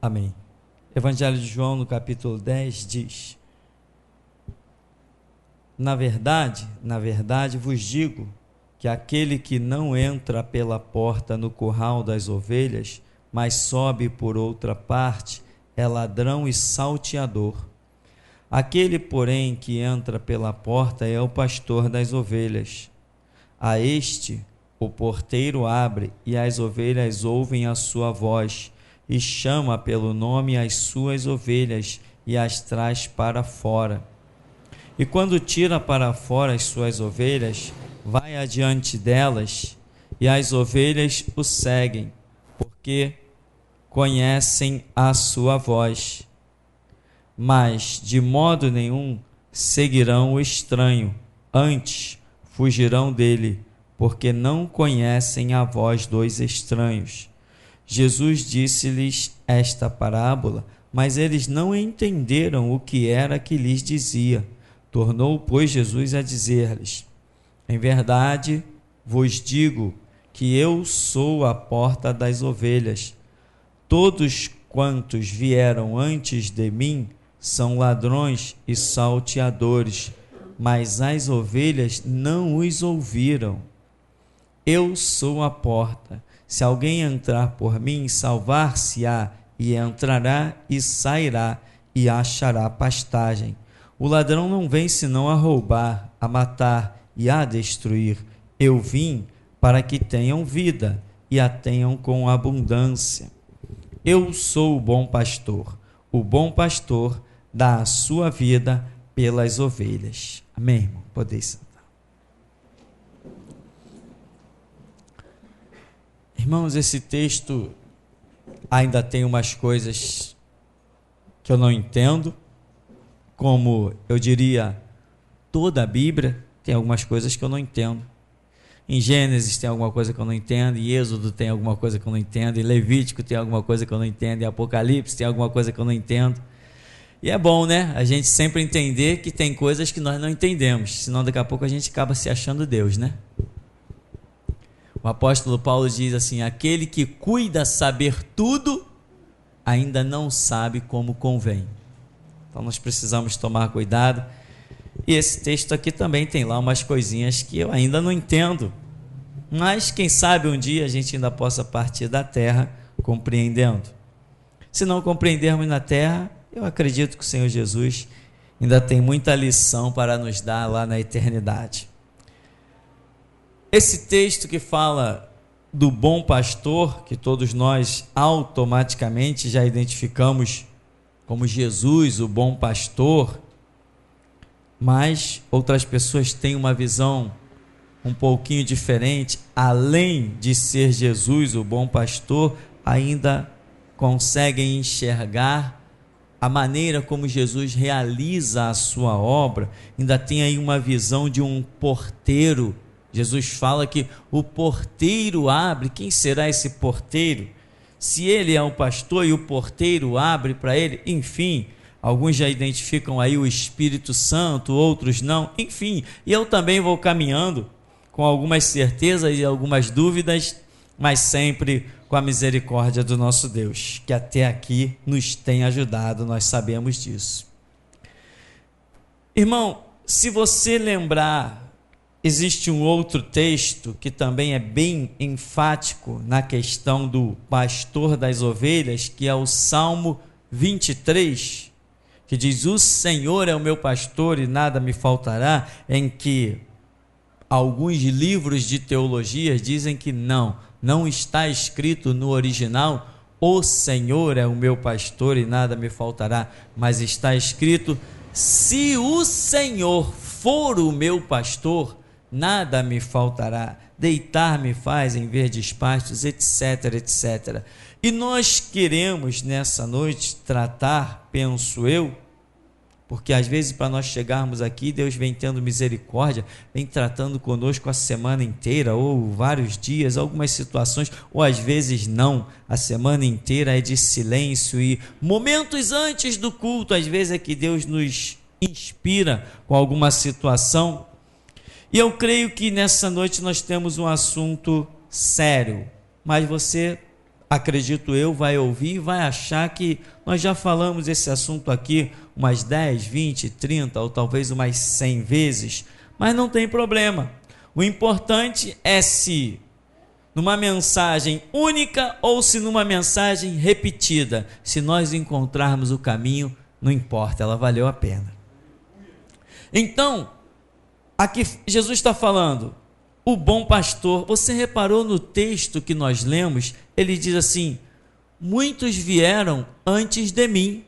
Amém. Evangelho de João, no capítulo 10, diz: na verdade vos digo que aquele que não entra pela porta no curral das ovelhas, mas sobe por outra parte, é ladrão e salteador. Aquele, porém, que entra pela porta é o pastor das ovelhas. A este o porteiro abre, e as ovelhas ouvem a sua voz, e chama pelo nome as suas ovelhas, e as traz para fora. E quando tira para fora as suas ovelhas, vai adiante delas, e as ovelhas o seguem, porque conhecem a sua voz. Mas de modo nenhum seguirão o estranho, antes fugirão dele, porque não conhecem a voz dos estranhos. Jesus disse-lhes esta parábola, mas eles não entenderam o que era que lhes dizia. Tornou, pois, Jesus a dizer-lhes: em verdade vos digo que eu sou a porta das ovelhas. Todos quantos vieram antes de mim são ladrões e salteadores, mas as ovelhas não os ouviram. Eu sou a porta. Se alguém entrar por mim, salvar-se-á, e entrará e sairá, e achará pastagem. O ladrão não vem senão a roubar, a matar e a destruir. Eu vim para que tenham vida, e a tenham com abundância. Eu sou o bom pastor. O bom pastor dá a sua vida pelas ovelhas. Amém, irmão? Podeis sentar. Irmãos, esse texto ainda tem umas coisas que eu não entendo, como eu diria, toda a Bíblia tem algumas coisas que eu não entendo. Em Gênesis tem alguma coisa que eu não entendo, em Êxodo tem alguma coisa que eu não entendo, em Levítico tem alguma coisa que eu não entendo, em Apocalipse tem alguma coisa que eu não entendo. E é bom, né? A gente sempre entender que tem coisas que nós não entendemos, senão daqui a pouco a gente acaba se achando Deus, né? O apóstolo Paulo diz assim: aquele que cuida saber tudo, ainda não sabe como convém. Então nós precisamos tomar cuidado. E esse texto aqui também tem lá umas coisinhas que eu ainda não entendo, mas quem sabe um dia a gente ainda possa partir da terra compreendendo. Se não compreendermos na terra, eu acredito que o Senhor Jesus ainda tem muita lição para nos dar lá na eternidade. Esse texto que fala do bom pastor, que todos nós automaticamente já identificamos como Jesus, o bom pastor, mas outras pessoas têm uma visão um pouquinho diferente. Além de ser Jesus, o bom pastor, ainda conseguem enxergar a maneira como Jesus realiza a sua obra. Ainda tem aí uma visão de um porteiro. Jesus fala que o porteiro abre. Quem será esse porteiro? Se ele é o pastor e o porteiro abre para ele, enfim, alguns já identificam aí o Espírito Santo, outros não, enfim, e eu também vou caminhando com algumas certezas e algumas dúvidas, mas sempre com a misericórdia do nosso Deus, que até aqui nos tem ajudado, nós sabemos disso. Irmão, se você lembrar, existe um outro texto que também é bem enfático na questão do pastor das ovelhas, que é o Salmo 23, que diz: o Senhor é o meu pastor e nada me faltará, em que alguns livros de teologia dizem que não está escrito no original: o Senhor é o meu pastor e nada me faltará, mas está escrito: se o Senhor for o meu pastor, nada me faltará, deitar-me faz em verdes pastos, etc, etc. E nós queremos nessa noite tratar, penso eu, porque às vezes para nós chegarmos aqui, Deus vem tendo misericórdia, vem tratando conosco a semana inteira, ou vários dias, algumas situações, ou às vezes não, a semana inteira é de silêncio, e momentos antes do culto, às vezes é que Deus nos inspira com alguma situação. E eu creio que nessa noite nós temos um assunto sério, mas você acredito eu, vai ouvir e vai achar que nós já falamos esse assunto aqui umas 10, 20, 30 ou talvez umas 100 vezes, mas não tem problema. O importante é se numa mensagem única ou se numa mensagem repetida, se nós encontrarmos o caminho, não importa, ela valeu a pena. Então, aqui Jesus está falando, o bom pastor. Você reparou no texto que nós lemos? Ele diz assim: muitos vieram antes de mim,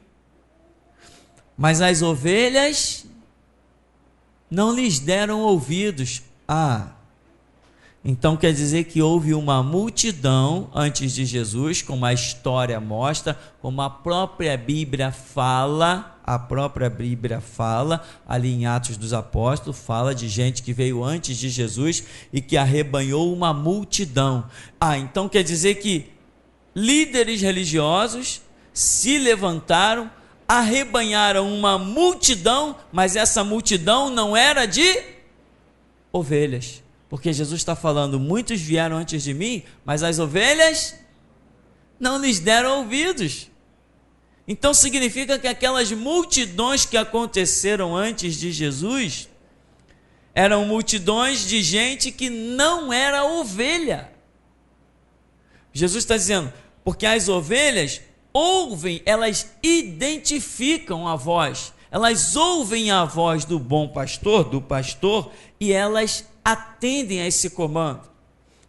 mas as ovelhas não lhes deram ouvidos. Então quer dizer que houve uma multidão antes de Jesus, como a história mostra, como a própria Bíblia fala, ali em Atos dos Apóstolos, fala de gente que veio antes de Jesus e que arrebanhou uma multidão. Então quer dizer que líderes religiosos se levantaram, arrebanharam uma multidão, mas essa multidão não era de ovelhas. Porque Jesus está falando, muitos vieram antes de mim, mas as ovelhas não lhes deram ouvidos. Então significa que aquelas multidões que aconteceram antes de Jesus, eram multidões de gente que não era ovelha. Jesus está dizendo, porque as ovelhas ouvem, elas identificam a voz, elas ouvem a voz do bom pastor, do pastor, e elas atendem a esse comando.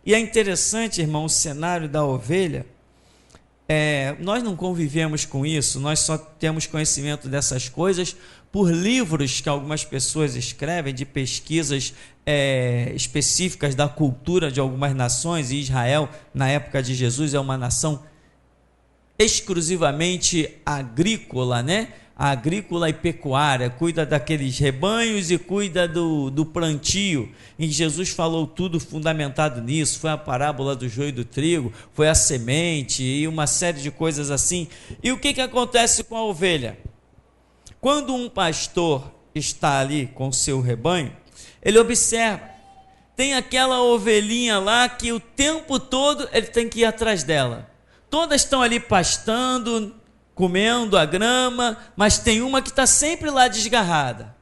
E é interessante, irmão, o cenário da ovelha. Nós não convivemos com isso, nós só temos conhecimento dessas coisas por livros que algumas pessoas escrevem, de pesquisas específicas da cultura de algumas nações. E Israel, na época de Jesus, é uma nação exclusivamente agrícola, né? Agrícola e pecuária, cuida daqueles rebanhos e cuida do plantio. E Jesus falou tudo fundamentado nisso. Foi a parábola do joio e do trigo, foi a semente e uma série de coisas assim. E o que acontece com a ovelha? Quando um pastor está ali com o seu rebanho, ele observa, tem aquela ovelhinha lá que o tempo todo ele tem que ir atrás dela. Todas estão ali pastando, comendo a grama, mas tem uma que está sempre lá desgarrada.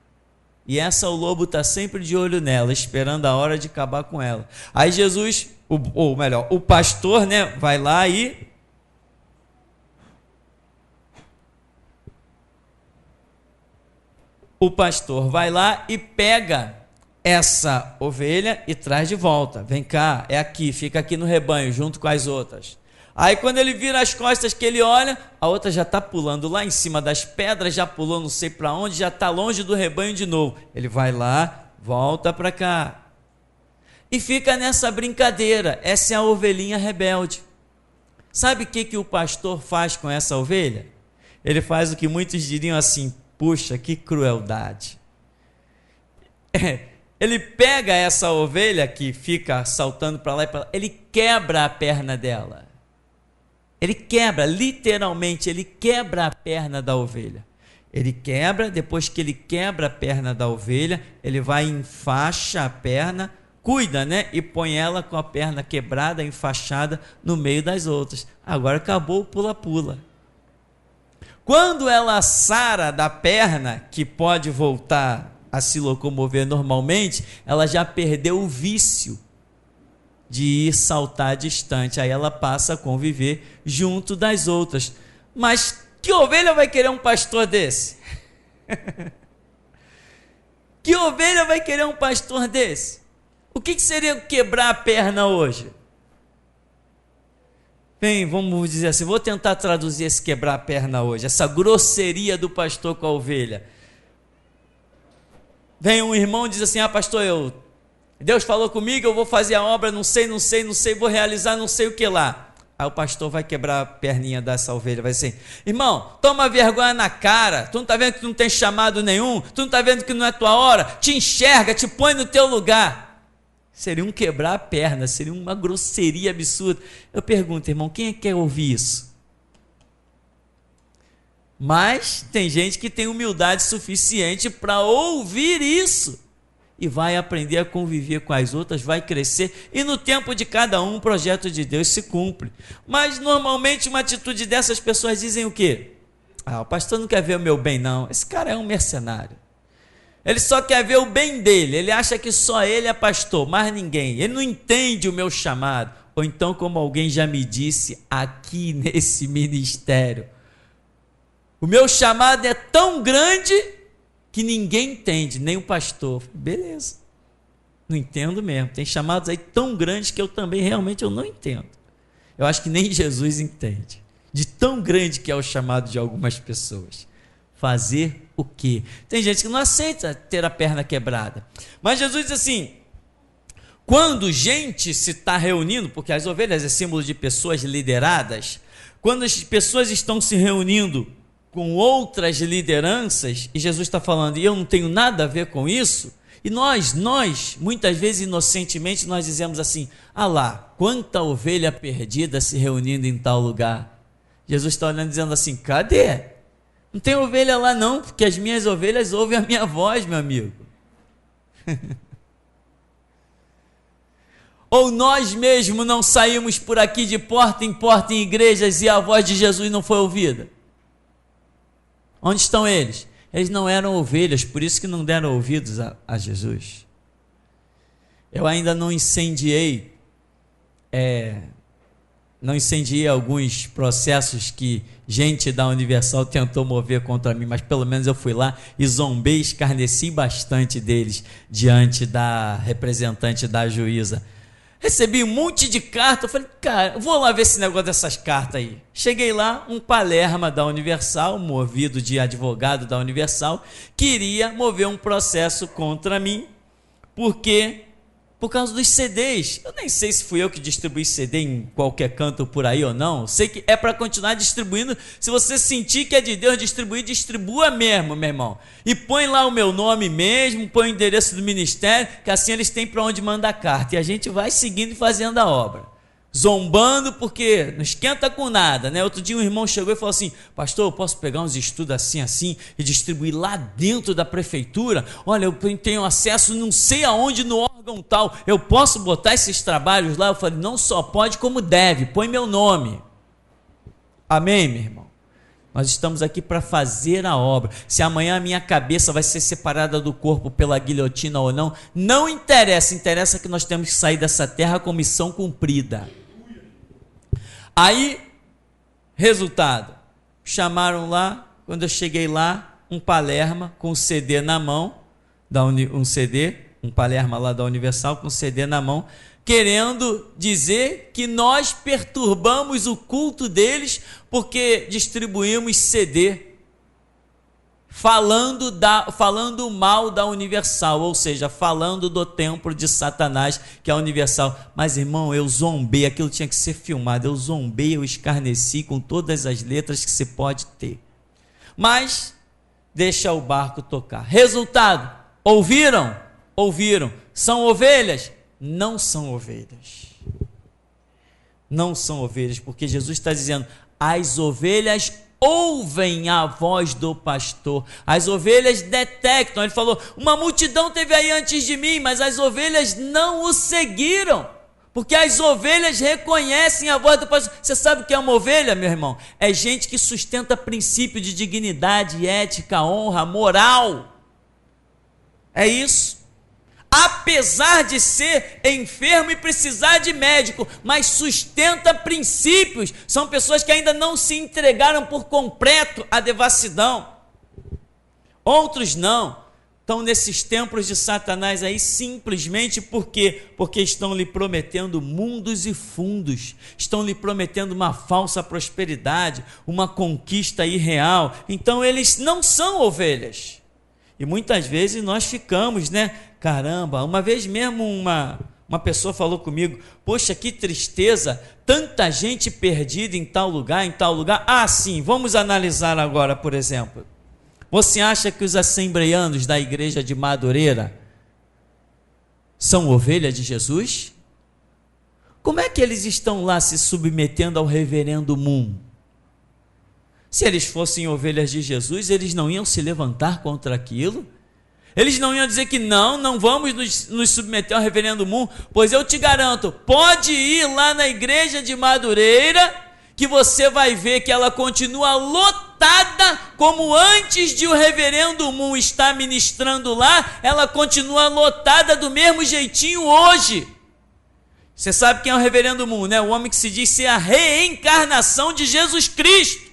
E essa o lobo está sempre de olho nela, esperando a hora de acabar com ela. Aí Jesus, ou melhor, o pastor, né, vai lá e pega essa ovelha e traz de volta. Vem cá, é aqui, fica aqui no rebanho, junto com as outras. Aí quando ele vira as costas, que ele olha, a outra já está pulando lá em cima das pedras, já pulou não sei para onde, já está longe do rebanho de novo. Ele vai lá, volta para cá. E fica nessa brincadeira. Essa é a ovelhinha rebelde. Sabe o que o pastor faz com essa ovelha? Ele faz o que muitos diriam assim, puxa, que crueldade. Ele pega essa ovelha que fica saltando para lá e para lá, ele quebra a perna dela. Ele quebra, literalmente, ele quebra a perna da ovelha. Ele quebra, depois que ele quebra a perna da ovelha, ele vai e enfaixa a perna, cuida, né? E põe ela com a perna quebrada, enfaixada no meio das outras. Agora acabou o pula-pula. Quando ela sara da perna, que pode voltar a se locomover normalmente, ela já perdeu o vício de ir saltar distante, aí ela passa a conviver junto das outras. Mas que ovelha vai querer um pastor desse? Que ovelha vai querer um pastor desse? O que seria quebrar a perna hoje? Bem, vamos dizer assim, vou tentar traduzir esse quebrar a perna hoje, essa grosseria do pastor com a ovelha. Vem um irmão e diz assim, pastor, Deus falou comigo, eu vou fazer a obra, não sei, vou realizar não sei o que lá. Aí o pastor vai quebrar a perninha dessa ovelha, vai dizer, irmão, toma vergonha na cara, tu não está vendo que tu não tem chamado nenhum, tu não está vendo que não é tua hora, te enxerga, te põe no teu lugar. Seria um quebrar a perna, seria uma grosseria absurda. Eu pergunto, irmão, quem é que quer ouvir isso? Mas tem gente que tem humildade suficiente para ouvir isso. e vai aprender a conviver com as outras, vai crescer, e no tempo de cada um o projeto de Deus se cumpre. Mas normalmente uma atitude dessas pessoas dizem o quê? O pastor não quer ver o meu bem não, esse cara é um mercenário, ele só quer ver o bem dele, ele acha que só ele é pastor, mais ninguém, ele não entende o meu chamado. Ou então, como alguém já me disse aqui nesse ministério, o meu chamado é tão grande que ninguém entende, nem o pastor. Beleza, não entendo mesmo, tem chamados aí tão grandes que eu também realmente eu não entendo. Eu acho que nem Jesus entende, de tão grande que é o chamado de algumas pessoas. Fazer o quê? Tem gente que não aceita ter a perna quebrada, mas Jesus diz assim, quando gente se está reunindo, porque as ovelhas é símbolo de pessoas lideradas, quando as pessoas estão se reunindo com outras lideranças, e Jesus está falando, e eu não tenho nada a ver com isso, e nós, muitas vezes inocentemente, nós dizemos assim, lá, quanta ovelha perdida se reunindo em tal lugar. Jesus está olhando dizendo assim, cadê? Não tem ovelha lá não, porque as minhas ovelhas ouvem a minha voz, meu amigo. Ou nós mesmos não saímos por aqui de porta em igrejas e a voz de Jesus não foi ouvida? Onde estão eles? Eles não eram ovelhas, por isso que não deram ouvidos a Jesus. Eu ainda não incendiei alguns processos que gente da Universal tentou mover contra mim, mas pelo menos eu fui lá e zombei, escarneci bastante deles diante da representante da juíza. Recebi um monte de carta, eu falei, cara, vou lá ver esse negócio dessas cartas aí. Cheguei lá, um palerma da Universal, movido de advogado da Universal, queria mover um processo contra mim, por causa dos CDs. Eu nem sei se fui eu que distribuí CD em qualquer canto por aí ou não, sei que é para continuar distribuindo. Se você sentir que é de Deus distribuir, distribua mesmo, meu irmão, e põe lá o meu nome mesmo, põe o endereço do ministério, que assim eles têm para onde mandar carta, e a gente vai seguindo e fazendo a obra, zombando, porque não esquenta com nada, né? Outro dia um irmão chegou e falou assim, pastor, eu posso pegar uns estudos assim e distribuir lá dentro da prefeitura? Olha, eu tenho acesso não sei aonde no órgão tal, eu posso botar esses trabalhos lá? Eu falei, não só pode como deve, põe meu nome. Amém, meu irmão? Nós estamos aqui para fazer a obra. Se amanhã a minha cabeça vai ser separada do corpo pela guilhotina ou não, não interessa, interessa que nós temos que sair dessa terra com missão cumprida. Aí, resultado, chamaram lá, quando eu cheguei lá, um palerma com um CD na mão, um palerma lá da Universal com um CD na mão, querendo dizer que nós perturbamos o culto deles porque distribuímos CD falando mal da Universal, ou seja, falando do templo de Satanás, que é a Universal. Mas, irmão, eu zombei, aquilo tinha que ser filmado, eu zombei, eu escarneci com todas as letras que se pode ter. Mas, deixa o barco tocar. Resultado, ouviram? Ouviram. São ovelhas? Não são ovelhas. Não são ovelhas, porque Jesus está dizendo, as ovelhas ouvem a voz do pastor, as ovelhas detectam. Ele falou, uma multidão teve aí antes de mim, mas as ovelhas não o seguiram, porque as ovelhas reconhecem a voz do pastor. Você sabe o que é uma ovelha, meu irmão? É gente que sustenta princípio de dignidade, ética, honra, moral. É isso. Apesar de ser enfermo e precisar de médico, mas sustenta princípios. São pessoas que ainda não se entregaram por completo à devassidão. Outros não, estão nesses templos de Satanás aí simplesmente porque estão lhe prometendo mundos e fundos, estão lhe prometendo uma falsa prosperidade, uma conquista irreal. Então eles não são ovelhas. E muitas vezes nós ficamos, né? Caramba, uma vez mesmo uma pessoa falou comigo, poxa, que tristeza, tanta gente perdida em tal lugar. Ah, sim, vamos analisar agora, por exemplo. Você acha que os assembleianos da igreja de Madureira são ovelhas de Jesus? Como é que eles estão lá se submetendo ao reverendo Moon? Se eles fossem ovelhas de Jesus, eles não iam se levantar contra aquilo? Eles não iam dizer que não vamos nos submeter ao reverendo Moon, pois eu te garanto, pode ir lá na igreja de Madureira, que você vai ver que ela continua lotada, como antes de o reverendo Moon estar ministrando lá, ela continua lotada do mesmo jeitinho hoje. Você sabe quem é o reverendo Moon, né? O homem que se diz ser a reencarnação de Jesus Cristo.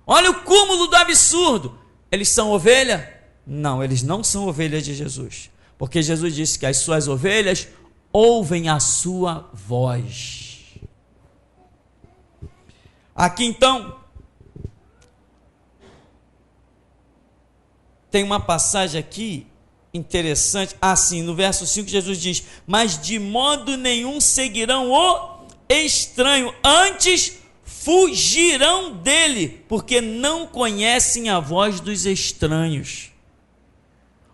Olha o cúmulo do absurdo. Eles são ovelha? Não, eles não são ovelhas de Jesus, porque Jesus disse que as suas ovelhas ouvem a sua voz. Aqui então, tem uma passagem aqui interessante, assim, no verso 5 Jesus diz, mas de modo nenhum seguirão o estranho, antes fugirão dele, porque não conhecem a voz dos estranhos.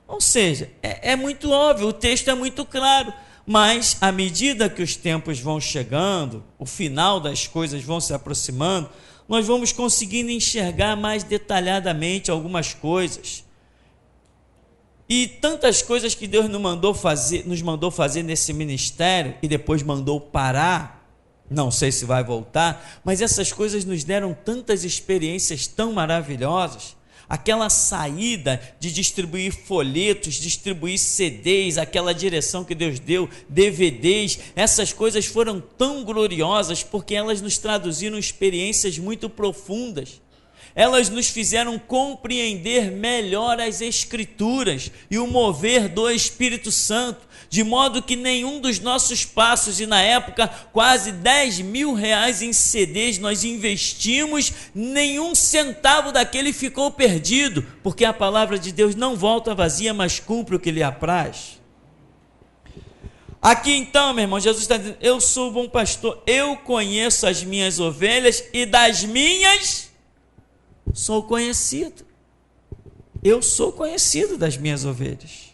Ou seja, é muito óbvio, o texto é muito claro, mas à medida que os tempos vão chegando, o final das coisas vão se aproximando, nós vamos conseguindo enxergar mais detalhadamente algumas coisas. E tantas coisas que Deus nos mandou fazer nesse ministério e depois mandou parar, não sei se vai voltar, mas essas coisas nos deram tantas experiências tão maravilhosas. Aquela saída de distribuir folhetos, distribuir CDs, aquela direção que Deus deu, DVDs, essas coisas foram tão gloriosas porque elas nos traduziram experiências muito profundas. Elas nos fizeram compreender melhor as Escrituras e o mover do Espírito Santo, de modo que nenhum dos nossos passos, e na época quase 10 mil reais em CDs nós investimos, nenhum centavo daquele ficou perdido, porque a palavra de Deus não volta vazia, mas cumpre o que lhe apraz. Aqui então, meu irmão, Jesus está dizendo, eu sou o bom pastor, eu conheço as minhas ovelhas e das minhas sou conhecido. Eu sou conhecido das minhas ovelhas.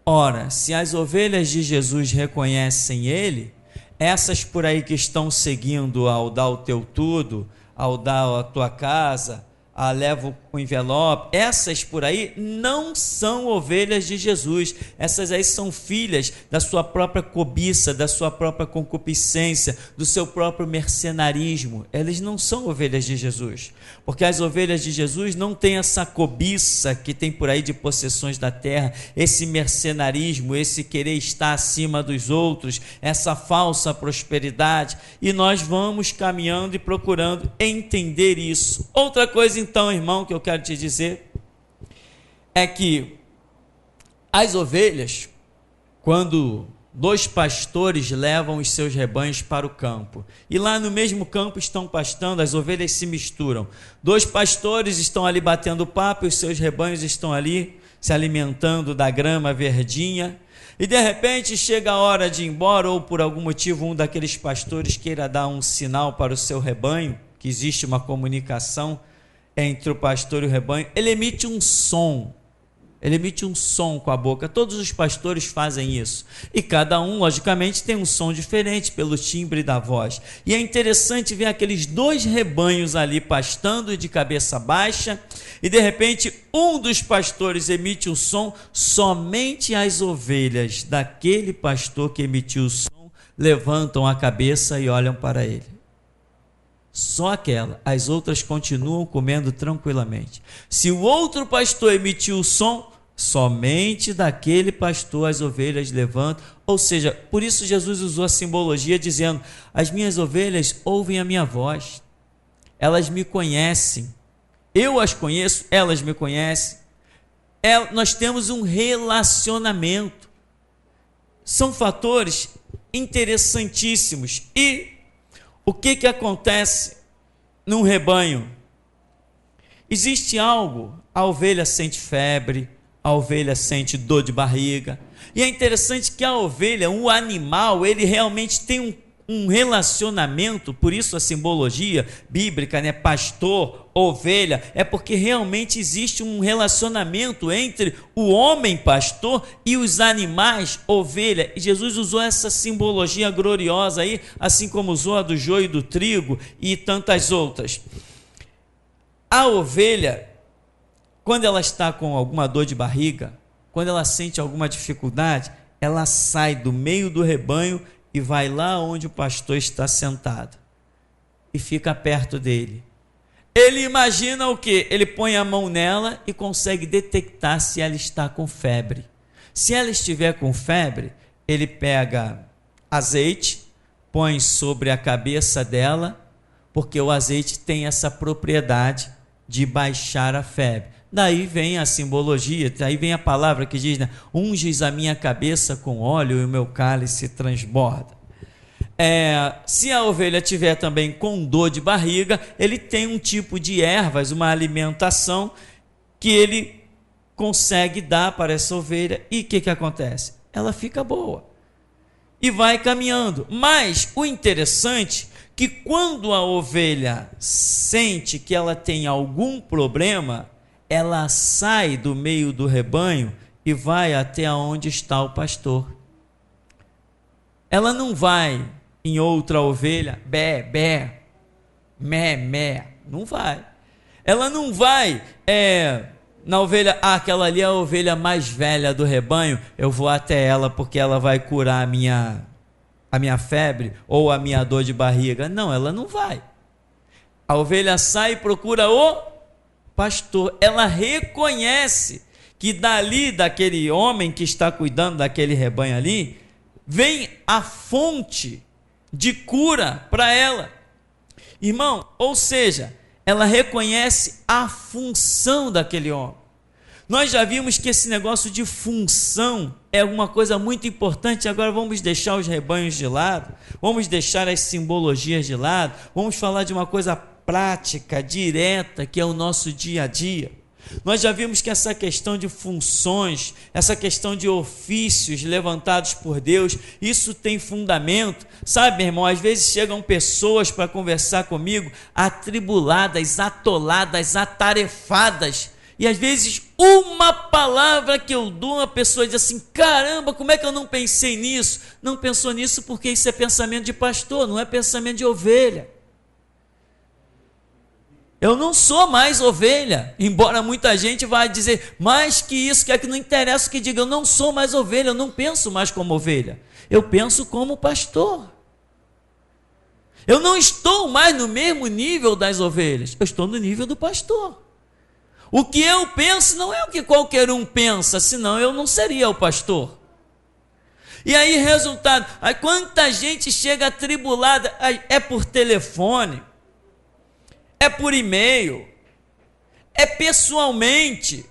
Ora, se as ovelhas de Jesus reconhecem Ele, essas por aí que estão seguindo ao dar o teu tudo, ao dar a tua casa, a leva o envelope, essas por aí não são ovelhas de Jesus, essas aí são filhas da sua própria cobiça, da sua própria concupiscência, do seu próprio mercenarismo. Elas não são ovelhas de Jesus, porque as ovelhas de Jesus não têm essa cobiça que tem por aí de possessões da terra, esse mercenarismo, esse querer estar acima dos outros, essa falsa prosperidade, e nós vamos caminhando e procurando entender isso. Outra coisa então, irmão, que eu quero te dizer é que as ovelhas, quando dois pastores levam os seus rebanhos para o campo, e lá no mesmo campo estão pastando, as ovelhas se misturam. Dois pastores estão ali batendo papo e os seus rebanhos estão ali se alimentando da grama verdinha, e de repente chega a hora de ir embora, ou por algum motivo um daqueles pastores queira dar um sinal para o seu rebanho, que existe uma comunicação entre o pastor e o rebanho, ele emite um som com a boca. Todos os pastores fazem isso, e cada um logicamente tem um som diferente pelo timbre da voz, e é interessante ver aqueles dois rebanhos ali pastando de cabeça baixa, e de repente um dos pastores emite um som, somente as ovelhas daquele pastor que emitiu o som levantam a cabeça e olham para ele. Só aquela, as outras continuam comendo tranquilamente. Se o outro pastor emitiu o som, somente daquele pastor as ovelhas levantam. Ou seja, por isso Jesus usou a simbologia dizendo, as minhas ovelhas ouvem a minha voz, elas me conhecem, eu as conheço, elas me conhecem, nós temos um relacionamento. São fatores interessantíssimos. E o que acontece num rebanho? Existe algo, a ovelha sente febre, a ovelha sente dor de barriga, e é interessante que a ovelha, o animal, ele realmente tem um relacionamento, por isso a simbologia bíblica, né? Pastor, ovelha, é porque realmente existe um relacionamento entre o homem pastor e os animais ovelha, e Jesus usou essa simbologia gloriosa aí, assim como usou a do joio e do trigo e tantas outras. A ovelha, quando ela está com alguma dor de barriga, quando ela sente alguma dificuldade, ela sai do meio do rebanho e vai lá onde o pastor está sentado e fica perto dele. Ele imagina o quê? Ele põe a mão nela e consegue detectar se ela está com febre. Se ela estiver com febre, ele pega azeite, põe sobre a cabeça dela, porque o azeite tem essa propriedade de baixar a febre. Daí vem a simbologia, daí vem a palavra que diz, né? Unges a minha cabeça com óleo e o meu cálice transborda. Se a ovelha tiver também com dor de barriga, ele tem um tipo de ervas, uma alimentação que ele consegue dar para essa ovelha. E o que acontece? Ela fica boa e vai caminhando. Mas o interessante é que quando a ovelha sente que ela tem algum problema, ela sai do meio do rebanho e vai até onde está o pastor. Ela não vai em outra ovelha, bé, bé, mé, mé, não vai. Ela não vai na ovelha, aquela ali é a ovelha mais velha do rebanho, eu vou até ela porque ela vai curar a minha febre ou a minha dor de barriga. Não, ela não vai. A ovelha sai e procura o pastor. Ela reconhece que dali, daquele homem que está cuidando daquele rebanho ali, vem a fonte de cura para ela. Irmão, ou seja, ela reconhece a função daquele homem. Nós já vimos que esse negócio de função é uma coisa muito importante. Agora vamos deixar os rebanhos de lado, vamos deixar as simbologias de lado, vamos falar de uma coisa prática, direta, que é o nosso dia a dia. Nós já vimos que essa questão de funções, essa questão de ofícios levantados por Deus, isso tem fundamento. Sabe, meu irmão, às vezes chegam pessoas para conversar comigo, atribuladas, atoladas, atarefadas, e às vezes uma palavra que eu dou, a pessoa diz assim, caramba, como é que eu não pensei nisso? Não pensou nisso porque isso é pensamento de pastor, não é pensamento de ovelha. Eu não sou mais ovelha, embora muita gente vá dizer, mais que isso, que é que não interessa o que diga, eu não sou mais ovelha, eu não penso mais como ovelha, eu penso como pastor. Eu não estou mais no mesmo nível das ovelhas, eu estou no nível do pastor. O que eu penso não é o que qualquer um pensa, senão eu não seria o pastor. E aí, resultado, aí quanta gente chega atribulada, é por telefone, é por e-mail, é pessoalmente,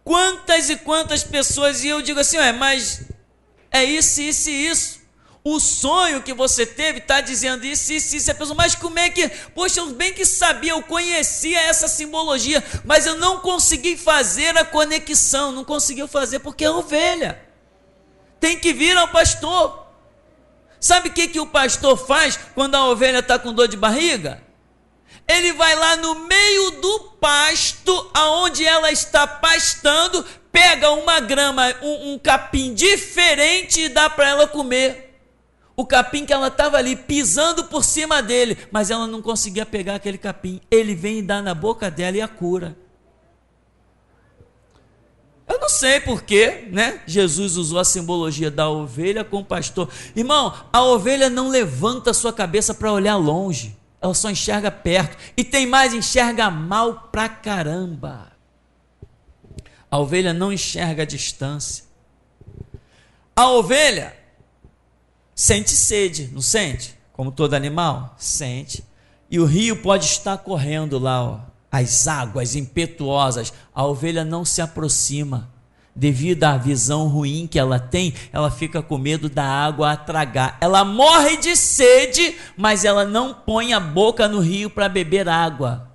quantas e quantas pessoas, e eu digo assim, mas é isso, isso e isso, o sonho que você teve está dizendo isso, isso, isso, a pessoa, mas como é que, poxa, eu bem que sabia, eu conhecia essa simbologia, mas eu não consegui fazer a conexão, não conseguiu fazer porque é ovelha, tem que vir ao pastor. Sabe o que o pastor faz quando a ovelha está com dor de barriga? Ele vai lá no meio do pasto, aonde ela está pastando, pega uma grama, um capim diferente e dá para ela comer. O capim que ela estava ali pisando por cima dele, mas ela não conseguia pegar aquele capim. Ele vem e dá na boca dela e a cura. Eu não sei porquê, né? Jesus usou a simbologia da ovelha com o pastor. Irmão, a ovelha não levanta a sua cabeça para olhar longe. Ela só enxerga perto, e tem mais, enxerga mal pra caramba. A ovelha não enxerga a distância. A ovelha sente sede, não sente? Como todo animal, sente. E o rio pode estar correndo lá, as águas impetuosas, a ovelha não se aproxima. Devido à visão ruim que ela tem, ela fica com medo da água a tragar. Ela morre de sede, mas ela não põe a boca no rio para beber água.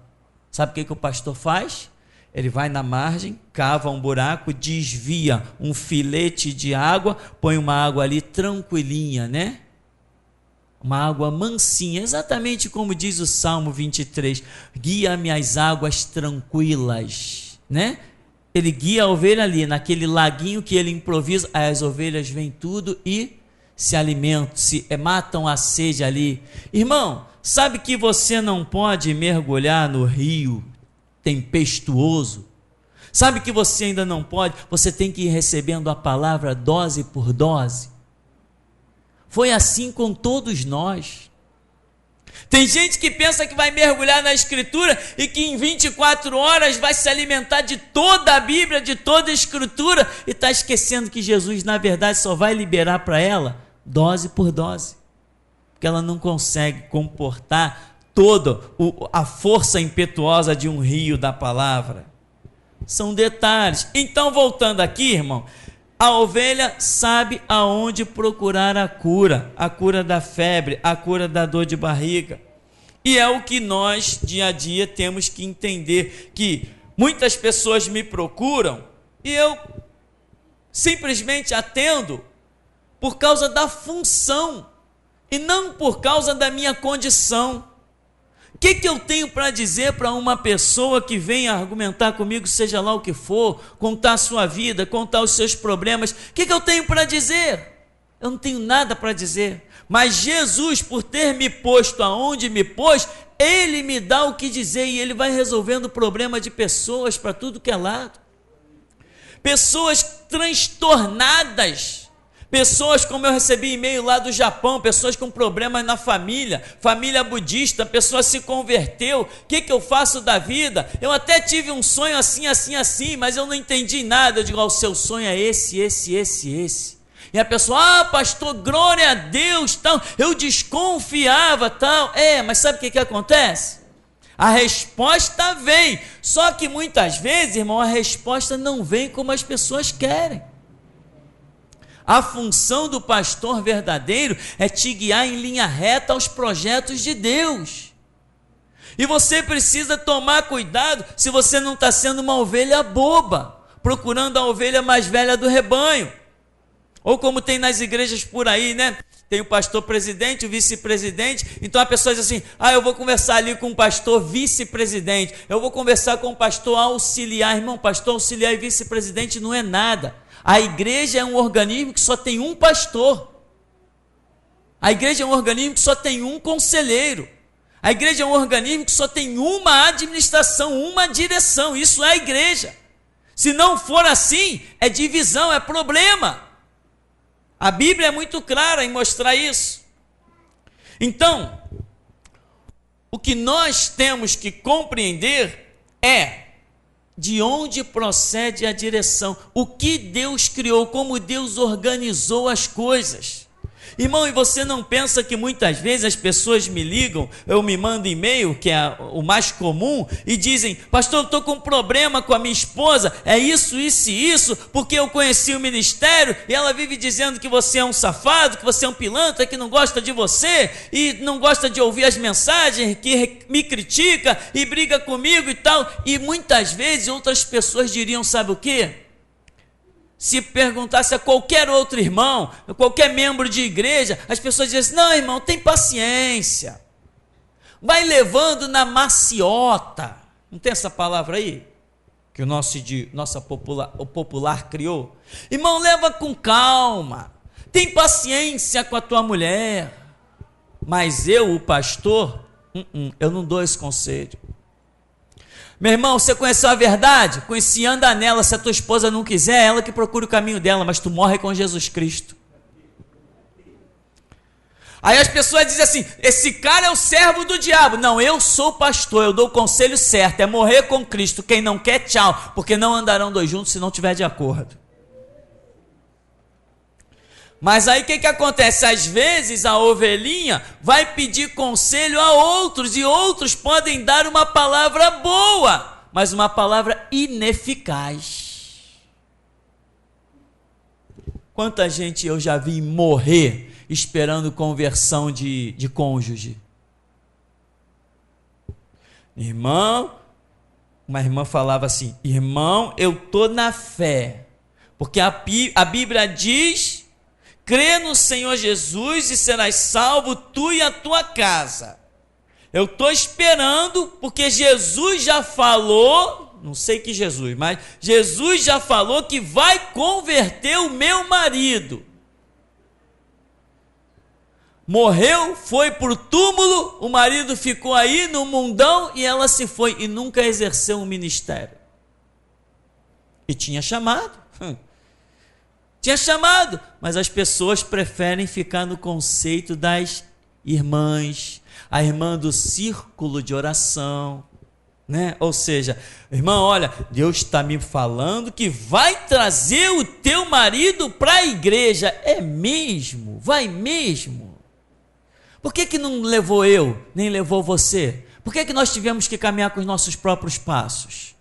Sabe o que o pastor faz? Ele vai na margem, cava um buraco, desvia um filete de água, põe uma água ali tranquilinha, né? Uma água mansinha, exatamente como diz o Salmo 23. Guia-me às águas tranquilas, né? Ele guia a ovelha ali, naquele laguinho que ele improvisa, aí as ovelhas vêm tudo e se alimentam, matam a sede ali. Irmão, sabe que você não pode mergulhar no rio tempestuoso? Sabe que você ainda não pode? Você tem que ir recebendo a palavra dose por dose. Foi assim com todos nós. Tem gente que pensa que vai mergulhar na Escritura e que em 24 horas vai se alimentar de toda a Bíblia, de toda a Escritura, e está esquecendo que Jesus, na verdade, só vai liberar para ela dose por dose, porque ela não consegue comportar toda a força impetuosa de um rio da palavra. São detalhes. Então, voltando aqui, irmão, a ovelha sabe aonde procurar a cura da febre, a cura da dor de barriga. E é o que nós, dia a dia, temos que entender, que muitas pessoas me procuram e eu simplesmente atendo por causa da função e não por causa da minha condição. O que eu tenho para dizer para uma pessoa que vem argumentar comigo, seja lá o que for, contar a sua vida, contar os seus problemas? O que eu tenho para dizer? Eu não tenho nada para dizer. Mas Jesus, por ter me posto aonde me pôs, Ele me dá o que dizer e Ele vai resolvendo o problema de pessoas para tudo que é lado. Pessoas transtornadas. Pessoas, como eu recebi e-mail lá do Japão, pessoas com problemas na família budista, a pessoa se converteu, o que eu faço da vida? Eu até tive um sonho assim, mas eu não entendi nada. Eu digo, o seu sonho é esse. E a pessoa, pastor, glória a Deus, tal, eu desconfiava, tal. Mas sabe o que acontece? A resposta vem, só que muitas vezes, irmão, a resposta não vem como as pessoas querem. A função do pastor verdadeiro é te guiar em linha reta aos projetos de Deus. E você precisa tomar cuidado se você não está sendo uma ovelha boba, procurando a ovelha mais velha do rebanho. Ou como tem nas igrejas por aí, né? Tem o pastor presidente, o vice-presidente. Então a pessoa diz assim, eu vou conversar ali com o pastor vice-presidente, eu vou conversar com o pastor auxiliar. Irmão, pastor auxiliar e vice-presidente não é nada. A igreja é um organismo que só tem um pastor. A igreja é um organismo que só tem um conselheiro. A igreja é um organismo que só tem uma administração, uma direção. Isso é a igreja. Se não for assim, é divisão, é problema. A Bíblia é muito clara em mostrar isso. Então, o que nós temos que compreender é de onde procede a direção, o que Deus criou, como Deus organizou as coisas. Irmão, e você não pensa que muitas vezes as pessoas me ligam, eu me mando e-mail, que é o mais comum, e dizem, pastor, eu estou com um problema com a minha esposa, é isso, porque eu conheci o ministério, e ela vive dizendo que você é um safado, que você é um pilantra, que não gosta de você, e não gosta de ouvir as mensagens, que me critica, e briga comigo e tal, e muitas vezes outras pessoas diriam, sabe o quê? Se perguntasse a qualquer outro irmão, a qualquer membro de igreja, as pessoas diziam assim, não, irmão, tem paciência, vai levando na maciota. Não tem essa palavra aí? Que o popular criou? Irmão, leva com calma, tem paciência com a tua mulher. Mas eu, o pastor, eu não dou esse conselho. Meu irmão, você conheceu a verdade? Conheci, anda nela. Se a tua esposa não quiser, é ela que procura o caminho dela, mas tu morre com Jesus Cristo. Aí as pessoas dizem assim, esse cara é o servo do diabo. Não, eu sou pastor, eu dou o conselho certo, é morrer com Cristo. Quem não quer, tchau, porque não andarão dois juntos se não tiver de acordo. Mas aí o que acontece? Às vezes a ovelhinha vai pedir conselho a outros, e outros podem dar uma palavra boa, mas uma palavra ineficaz. Quanta gente eu já vi morrer esperando conversão de cônjuge. Irmão, uma irmã falava assim, irmão, eu estou na fé, porque a Bíblia diz... crê no Senhor Jesus e serás salvo, tu e a tua casa. Eu estou esperando, porque Jesus já falou, não sei que Jesus, mas Jesus já falou que vai converter o meu marido. Morreu, foi para o túmulo, o marido ficou aí no mundão e ela se foi e nunca exerceu um ministério. E tinha chamado. Tinha chamado, mas as pessoas preferem ficar no conceito das irmãs, a irmã do círculo de oração, né? Ou seja, irmão, olha, Deus está me falando que vai trazer o teu marido para a igreja. É mesmo? Vai mesmo? Por que não levou eu, nem levou você? Por que nós tivemos que caminhar com os nossos próprios passos?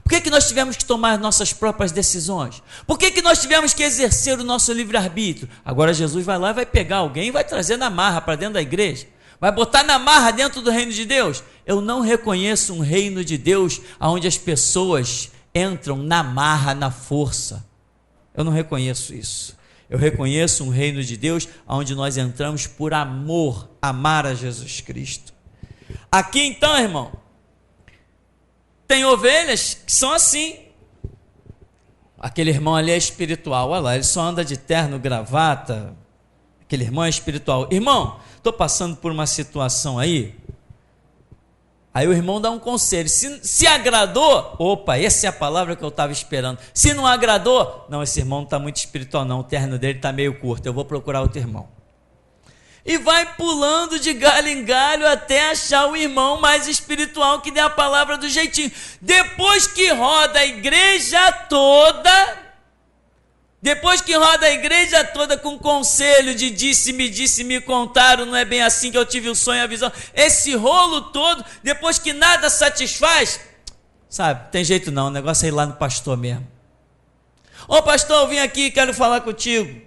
Por que nós tivemos que tomar nossas próprias decisões? Por que nós tivemos que exercer o nosso livre-arbítrio? Agora Jesus vai lá e vai pegar alguém e vai trazer na marra para dentro da igreja. Vai botar na marra dentro do reino de Deus. Eu não reconheço um reino de Deus onde as pessoas entram na marra, na força. Eu não reconheço isso. Eu reconheço um reino de Deus onde nós entramos por amor, amar a Jesus Cristo. Aqui então, irmão, tem ovelhas que são assim. Aquele irmão ali é espiritual, olha lá, ele só anda de terno, gravata. Aquele irmão é espiritual. Irmão, estou passando por uma situação aí. Aí o irmão dá um conselho. Se agradou, opa, essa é a palavra que eu estava esperando. Se não agradou, não, esse irmão não está muito espiritual não, o terno dele está meio curto, eu vou procurar outro irmão. E vai pulando de galho em galho até achar o irmão mais espiritual que dê a palavra do jeitinho. Depois que roda a igreja toda, com conselho de disse-me contaram, não é bem assim que eu tive o sonho e a visão, esse rolo todo, depois que nada satisfaz, sabe, tem jeito não, o negócio é ir lá no pastor mesmo. Ô pastor, eu vim aqui, quero falar contigo.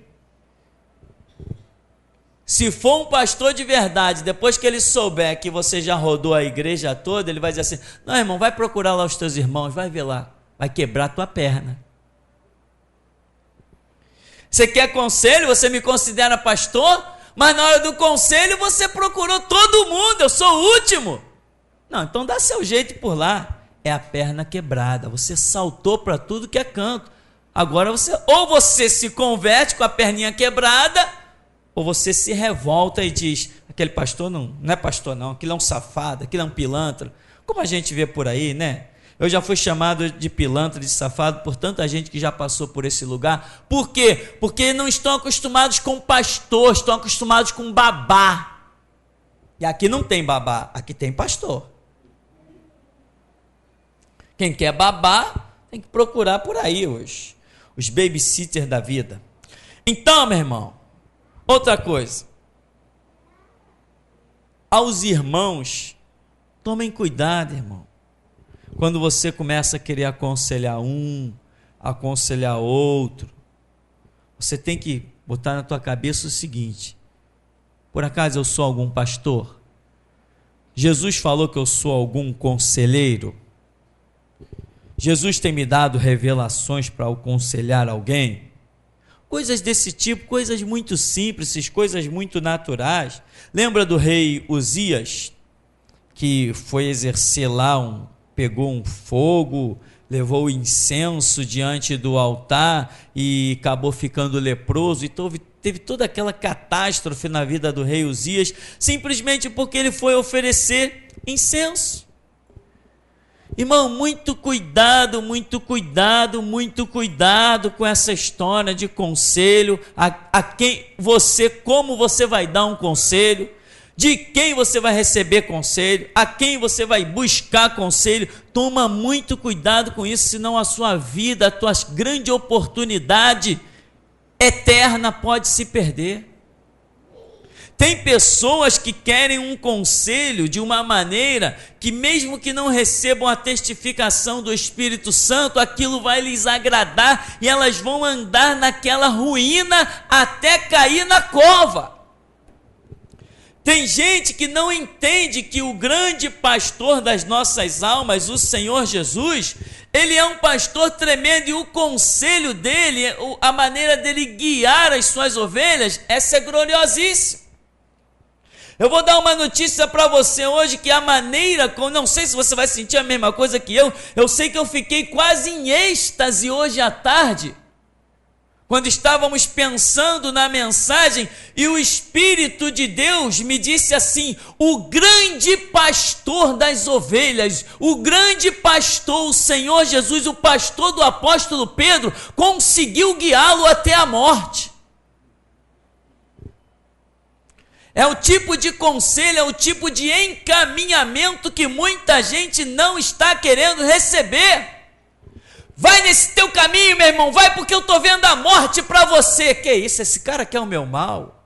Se for um pastor de verdade, depois que ele souber que você já rodou a igreja toda, ele vai dizer assim, não irmão, vai procurar lá os teus irmãos, vai ver lá, vai quebrar a tua perna. Você quer conselho? Você me considera pastor? Mas na hora do conselho você procurou todo mundo, eu sou o último. Não, então dá seu jeito por lá. É a perna quebrada, você saltou para tudo que é canto. Agora ou você se converte com a perninha quebrada, ou você se revolta e diz, aquele pastor não é pastor não, aquilo é um safado, aquilo é um pilantra. Como a gente vê por aí, né? Eu já fui chamado de pilantra, de safado, por tanta gente que já passou por esse lugar. Por quê? Porque não estão acostumados com pastor, estão acostumados com babá. E aqui não tem babá, aqui tem pastor. Quem quer babá, tem que procurar por aí hoje. Os babysitters da vida. Então, meu irmão, outra coisa. Aos irmãos, tomem cuidado, irmão. Quando você começa a querer aconselhar um, aconselhar outro, você tem que botar na tua cabeça o seguinte, por acaso eu sou algum pastor? Jesus falou que eu sou algum conselheiro? Jesus tem me dado revelações para aconselhar alguém? Coisas desse tipo, coisas muito simples, coisas muito naturais. Lembra do rei Uzias, que foi exercer lá pegou um fogo, levou o incenso diante do altar e acabou ficando leproso, e teve toda aquela catástrofe na vida do rei Uzias, simplesmente porque ele foi oferecer incenso. Irmão, muito cuidado, muito cuidado, muito cuidado com essa história de conselho, a quem você, como você vai dar um conselho, de quem você vai receber conselho, a quem você vai buscar conselho. Toma muito cuidado com isso, senão a sua vida, a tua grande oportunidade eterna pode se perder. Tem pessoas que querem um conselho de uma maneira que, mesmo que não recebam a testificação do Espírito Santo, aquilo vai lhes agradar e elas vão andar naquela ruína até cair na cova. Tem gente que não entende que o grande pastor das nossas almas, o Senhor Jesus, ele é um pastor tremendo, e o conselho dele, a maneira dele guiar as suas ovelhas, essa é gloriosíssima. Eu vou dar uma notícia para você hoje, que a maneira, não sei se você vai sentir a mesma coisa que eu sei que eu fiquei quase em êxtase hoje à tarde, quando estávamos pensando na mensagem, e o Espírito de Deus me disse assim: o grande pastor das ovelhas, o grande pastor, o Senhor Jesus, o pastor do apóstolo Pedro, conseguiu guiá-lo até a morte. É o tipo de conselho, é o tipo de encaminhamento que muita gente não está querendo receber. Vai nesse teu caminho, meu irmão, vai, porque eu estou vendo a morte para você. Que isso, esse cara quer o meu mal.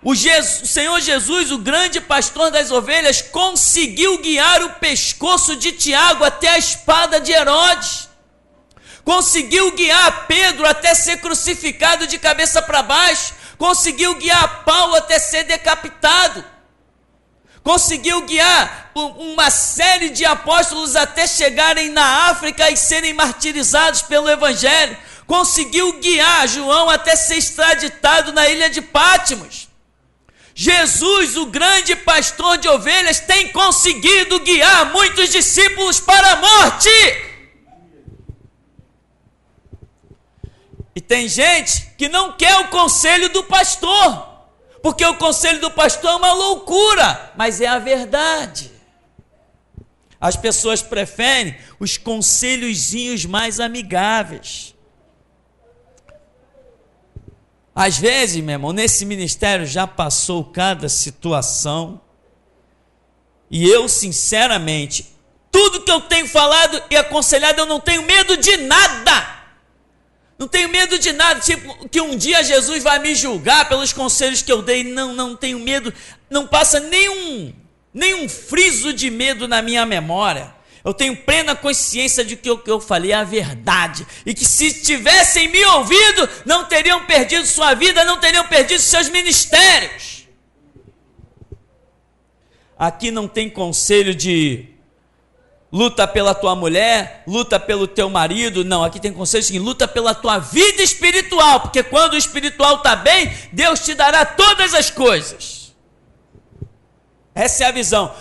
O Senhor Jesus, o grande pastor das ovelhas, conseguiu guiar o pescoço de Tiago até a espada de Herodes. Conseguiu guiar Pedro até ser crucificado de cabeça para baixo. Conseguiu guiar Paulo até ser decapitado. Conseguiu guiar uma série de apóstolos até chegarem na África e serem martirizados pelo Evangelho. Conseguiu guiar João até ser extraditado na ilha de Patmos. Jesus, o grande pastor de ovelhas, tem conseguido guiar muitos discípulos para a morte. E tem gente que não quer o conselho do pastor, porque o conselho do pastor é uma loucura, mas é a verdade. As pessoas preferem os conselhozinhos mais amigáveis. Às vezes, meu irmão, nesse ministério já passou cada situação, e eu, sinceramente, tudo que eu tenho falado e aconselhado, eu não tenho medo de nada. Não tenho medo de nada, tipo que um dia Jesus vai me julgar pelos conselhos que eu dei. Não tenho medo, não passa nenhum friso de medo na minha memória. Eu tenho plena consciência de que o que eu falei é a verdade, e que se tivessem me ouvido, não teriam perdido sua vida, não teriam perdido seus ministérios. Aqui não tem conselho de luta pela tua mulher, luta pelo teu marido. Não, aqui tem conselho seguinte: luta pela tua vida espiritual, porque quando o espiritual está bem, Deus te dará todas as coisas. Essa é a visão.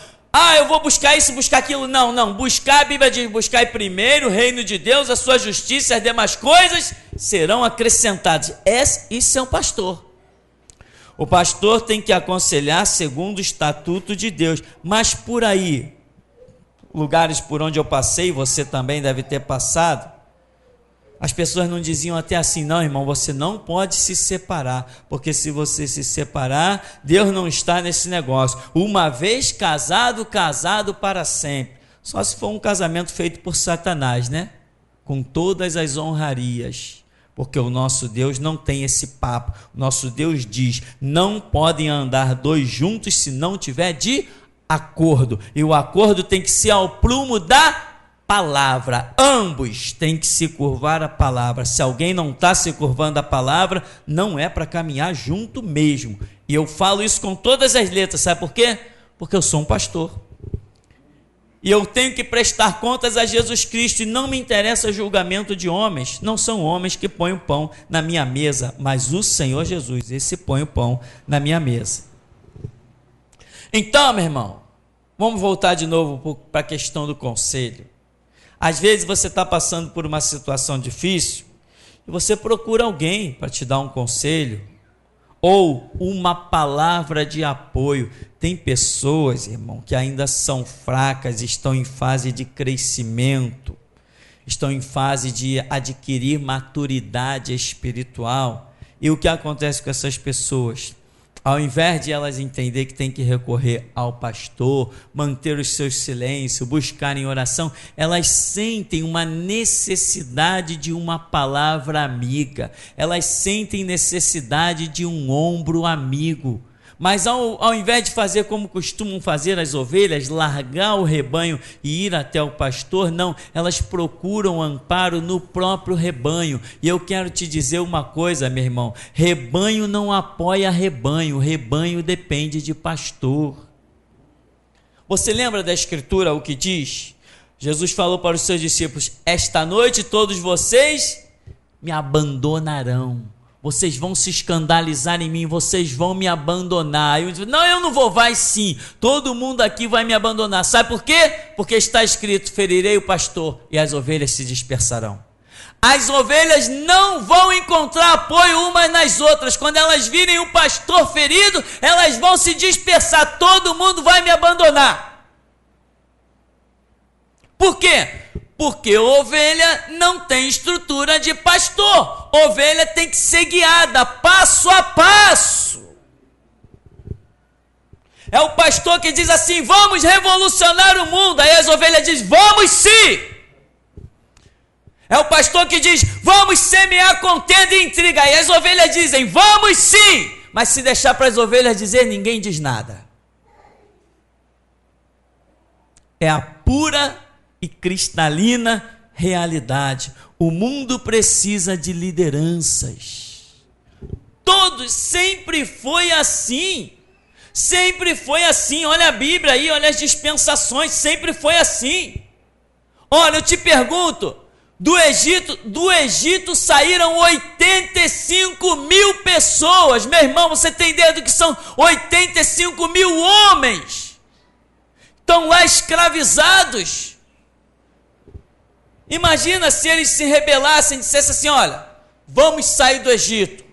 Eu vou buscar isso, buscar aquilo. Não, buscar, a Bíblia diz: buscar primeiro o reino de Deus, a sua justiça, as demais coisas serão acrescentadas. Isso é um pastor. O pastor tem que aconselhar segundo o estatuto de Deus. Mas por aí, lugares por onde eu passei, você também deve ter passado, as pessoas não diziam até assim: não, irmão, você não pode se separar, porque se você se separar, Deus não está nesse negócio. Uma vez casado, casado para sempre. Só se for um casamento feito por Satanás, né? Com todas as honrarias, porque o nosso Deus não tem esse papo. O nosso Deus diz: não podem andar dois juntos se não tiver de acordo, e o acordo tem que ser ao prumo da palavra. Ambos têm que se curvar à palavra. Se alguém não está se curvando à palavra, não é para caminhar junto mesmo. E eu falo isso com todas as letras, sabe por quê? Porque eu sou um pastor, e eu tenho que prestar contas a Jesus Cristo, e não me interessa julgamento de homens. Não são homens que põem o pão na minha mesa, mas o Senhor Jesus, esse põe o pão na minha mesa. Então, meu irmão, vamos voltar de novo para a questão do conselho. Às vezes você está passando por uma situação difícil e você procura alguém para te dar um conselho ou uma palavra de apoio. Tem pessoas, irmão, que ainda são fracas, estão em fase de crescimento, estão em fase de adquirir maturidade espiritual. E o que acontece com essas pessoas? Ao invés de elas entender que tem que recorrer ao pastor, manter os seus silêncios, buscar em oração, elas sentem uma necessidade de uma palavra amiga, elas sentem necessidade de um ombro amigo. Mas ao invés de fazer como costumam fazer as ovelhas, largar o rebanho e ir até o pastor, não, elas procuram amparo no próprio rebanho. E eu quero te dizer uma coisa, meu irmão: rebanho não apoia rebanho, rebanho depende de pastor. Você lembra da escritura o que diz? Jesus falou para os seus discípulos: esta noite todos vocês me abandonarão. Vocês vão se escandalizar em mim, vocês vão me abandonar. Eu digo: não, eu não vou. Vai sim, todo mundo aqui vai me abandonar. Sabe por quê? Porque está escrito: ferirei o pastor e as ovelhas se dispersarão. As ovelhas não vão encontrar apoio umas nas outras. Quando elas virem o pastor ferido, elas vão se dispersar. Todo mundo vai me abandonar. Por quê? Porque ovelha não tem estrutura de pastor. Ovelha tem que ser guiada passo a passo. É o pastor que diz assim: vamos revolucionar o mundo. Aí as ovelhas dizem: vamos sim. É o pastor que diz: vamos semear contenda e intriga. Aí as ovelhas dizem: vamos sim. Mas se deixar para as ovelhas dizer, ninguém diz nada. É a pura e cristalina realidade. O mundo precisa de lideranças. Todos, sempre foi assim. Sempre foi assim. Olha a Bíblia aí, olha as dispensações, sempre foi assim. Olha, eu te pergunto, do Egito saíram 85 mil pessoas. Meu irmão, você tem ideia do que são 85 mil homens? Estão lá escravizados. Imagina se eles se rebelassem e dissessem assim: olha, vamos sair do Egito.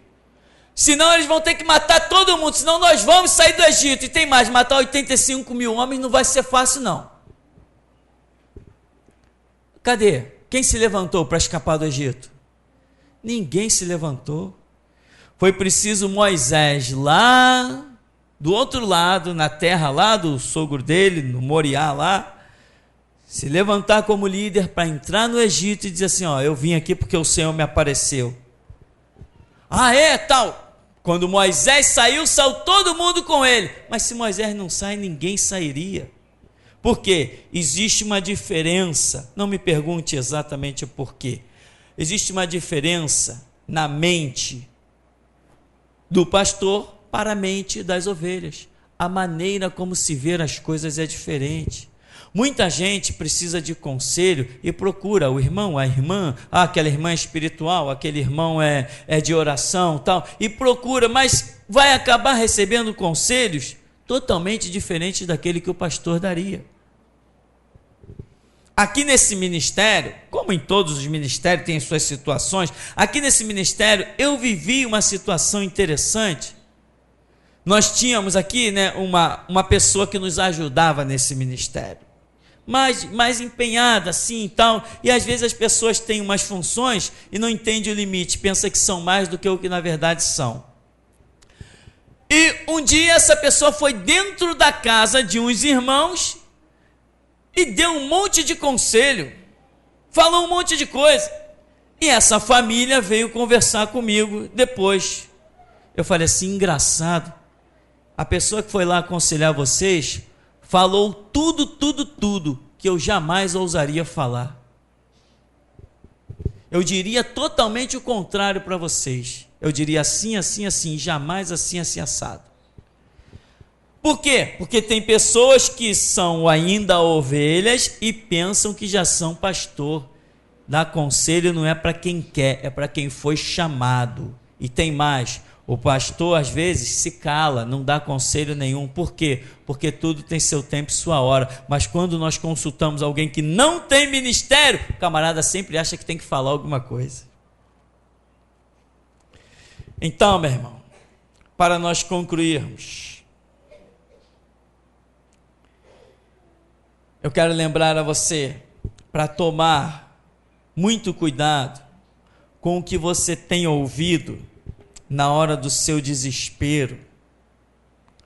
Senão eles vão ter que matar todo mundo, senão nós vamos sair do Egito. E tem mais, matar 85 mil homens não vai ser fácil não. Cadê? Quem se levantou para escapar do Egito? Ninguém se levantou. Foi preciso Moisés lá do outro lado, na terra lá do sogro dele, no Moriá lá, se levantar como líder para entrar no Egito e dizer assim: ó, eu vim aqui porque o Senhor me apareceu. Ah, é, tal. Quando Moisés saiu todo mundo com ele. Mas se Moisés não sai, ninguém sairia. Por quê? Existe uma diferença. Não me pergunte exatamente o porquê. Existe uma diferença na mente do pastor para a mente das ovelhas. A maneira como se vê as coisas é diferente. Muita gente precisa de conselho e procura o irmão, a irmã, aquela irmã é espiritual, aquele irmão é de oração, tal, e procura, mas vai acabar recebendo conselhos totalmente diferentes daquele que o pastor daria. Aqui nesse ministério, como em todos os ministérios tem suas situações, aqui nesse ministério eu vivi uma situação interessante. Nós tínhamos aqui, né, uma pessoa que nos ajudava nesse ministério. Mais empenhada assim e tal, e às vezes as pessoas têm umas funções e não entendem o limite, pensam que são mais do que o que na verdade são. E um dia essa pessoa foi dentro da casa de uns irmãos e deu um monte de conselho, falou um monte de coisa, e essa família veio conversar comigo depois. Eu falei assim: engraçado, a pessoa que foi lá aconselhar vocês falou tudo que eu jamais ousaria falar. Eu diria totalmente o contrário para vocês. Eu diria assim, assim, assim, jamais assim, assim, assado. Por quê? Porque tem pessoas que são ainda ovelhas e pensam que já são pastor. Dar conselho não é para quem quer, é para quem foi chamado. E tem mais. O pastor às vezes se cala, não dá conselho nenhum. Por quê? Porque tudo tem seu tempo e sua hora. Mas quando nós consultamos alguém que não tem ministério, o camarada sempre acha que tem que falar alguma coisa. Então, meu irmão, para nós concluirmos, eu quero lembrar a você para tomar muito cuidado com o que você tem ouvido na hora do seu desespero,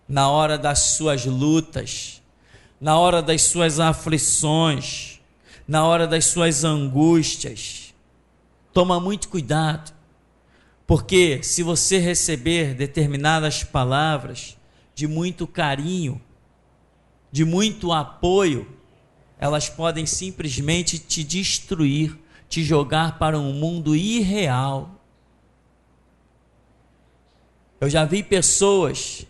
na hora das suas lutas, na hora das suas aflições, na hora das suas angústias. Toma muito cuidado, porque se você receber determinadas palavras de muito carinho, de muito apoio, elas podem simplesmente te destruir, te jogar para um mundo irreal. Eu já vi pessoas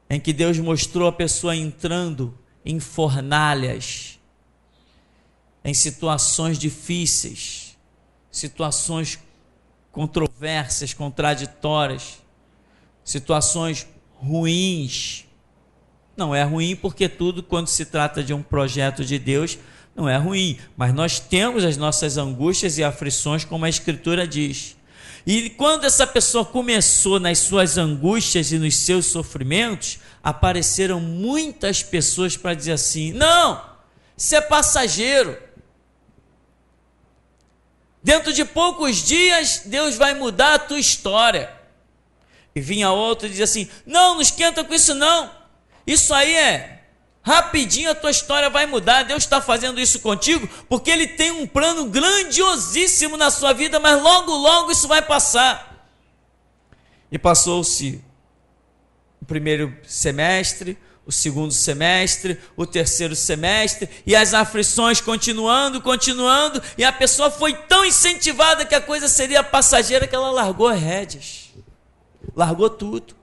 em que Deus mostrou a pessoa entrando em fornalhas, em situações difíceis, situações controversas, contraditórias, situações ruins. Não é ruim porque tudo, quando se trata de um projeto de Deus, não é ruim, mas nós temos as nossas angústias e aflições, como a Escritura diz. E quando essa pessoa começou nas suas angústias e nos seus sofrimentos, apareceram muitas pessoas para dizer assim: não, isso é passageiro. Dentro de poucos dias, Deus vai mudar a tua história. E vinha outro e dizia assim: não esquenta com isso não. Isso aí rapidinho a tua história vai mudar. Deus está fazendo isso contigo porque Ele tem um plano grandiosíssimo na sua vida, mas logo, logo isso vai passar. E passou-se o primeiro semestre, o segundo semestre, o terceiro semestre, e as aflições continuando, e a pessoa foi tão incentivada que a coisa seria passageira que ela largou as rédeas, largou tudo.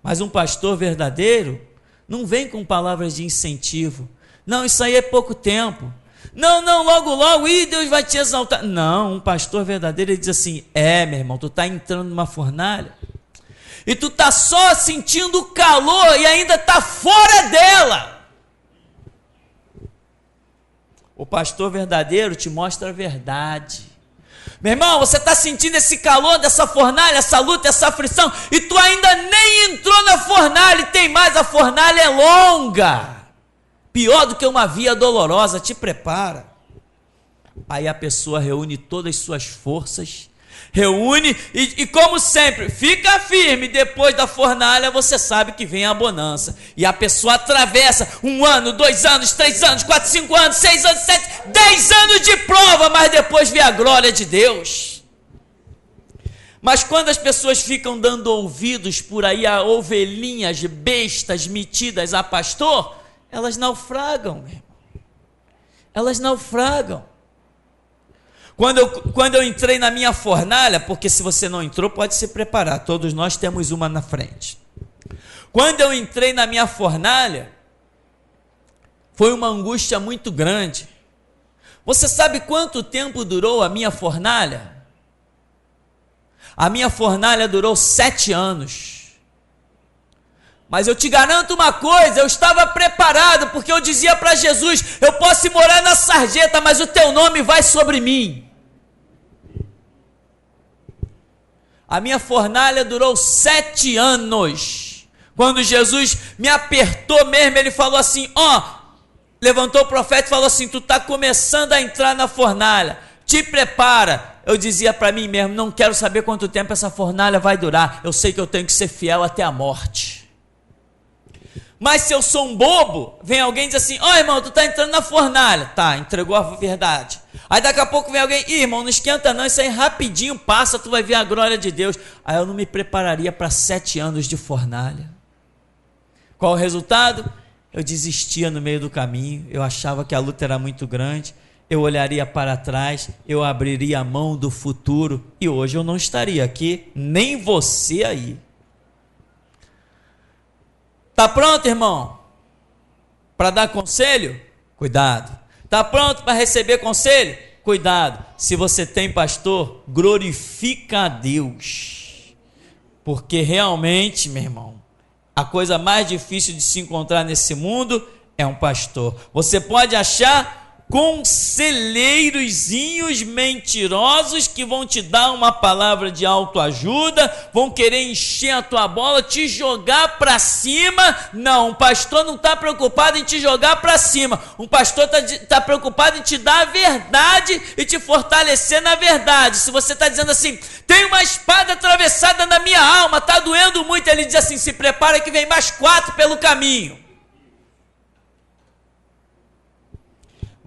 Mas um pastor verdadeiro não vem com palavras de incentivo. Não, isso aí é pouco tempo. Não, logo, logo, Deus vai te exaltar. Não, um pastor verdadeiro, ele diz assim: meu irmão, tu está entrando numa fornalha, e tu está só sentindo o calor e ainda está fora dela. O pastor verdadeiro te mostra a verdade. Meu irmão, você está sentindo esse calor dessa fornalha, essa luta, essa aflição, e tu ainda nem entrou na fornalha, e tem mais, a fornalha é longa, pior do que uma via dolorosa, te prepara. Aí a pessoa reúne todas as suas forças, e como sempre, fica firme. Depois da fornalha você sabe que vem a bonança, e a pessoa atravessa 1 ano, 2 anos, 3 anos, 4, 5 anos, 6 anos, 7, 10 anos de prova, mas depois vê a glória de Deus. Mas quando as pessoas ficam dando ouvidos por aí a ovelhinhas bestas metidas a pastor, elas naufragam, meu irmão. Elas naufragam. Quando eu entrei na minha fornalha, porque se você não entrou, pode se preparar, todos nós temos uma na frente. Quando eu entrei na minha fornalha, foi uma angústia muito grande. Você sabe quanto tempo durou a minha fornalha? A minha fornalha durou 7 anos. Mas eu te garanto uma coisa, eu estava preparado, porque eu dizia para Jesus: eu posso ir morar na sarjeta, mas o teu nome vai sobre mim. A minha fornalha durou 7 anos. Quando Jesus me apertou mesmo, ele falou assim: levantou o profeta e falou assim: tu está começando a entrar na fornalha, te prepara. Eu dizia para mim mesmo: não quero saber quanto tempo essa fornalha vai durar, eu sei que eu tenho que ser fiel até a morte. Mas se eu sou um bobo, vem alguém e diz assim: irmão, tu está entrando na fornalha. Tá, entregou a verdade. Aí daqui a pouco vem alguém: irmão, não esquenta não, isso aí rapidinho passa, tu vai ver a glória de Deus. Aí eu não me prepararia para 7 anos de fornalha. Qual o resultado? Eu desistia no meio do caminho, eu achava que a luta era muito grande, eu olharia para trás, eu abriria a mão do futuro, e hoje eu não estaria aqui, nem você aí. Está pronto, irmão, para dar conselho? Cuidado. Está pronto para receber conselho? Cuidado. Se você tem pastor, glorifica a Deus, porque realmente, meu irmão, a coisa mais difícil de se encontrar nesse mundo é um pastor. Você pode achar conselheirozinhos mentirosos que vão te dar uma palavra de autoajuda, vão querer encher a tua bola, te jogar para cima. Não, um pastor não está preocupado em te jogar para cima. Um pastor está preocupado em te dar a verdade e te fortalecer na verdade. Se você está dizendo assim: tem uma espada atravessada na minha alma, está doendo muito, ele diz assim: se prepara que vem mais 4 pelo caminho.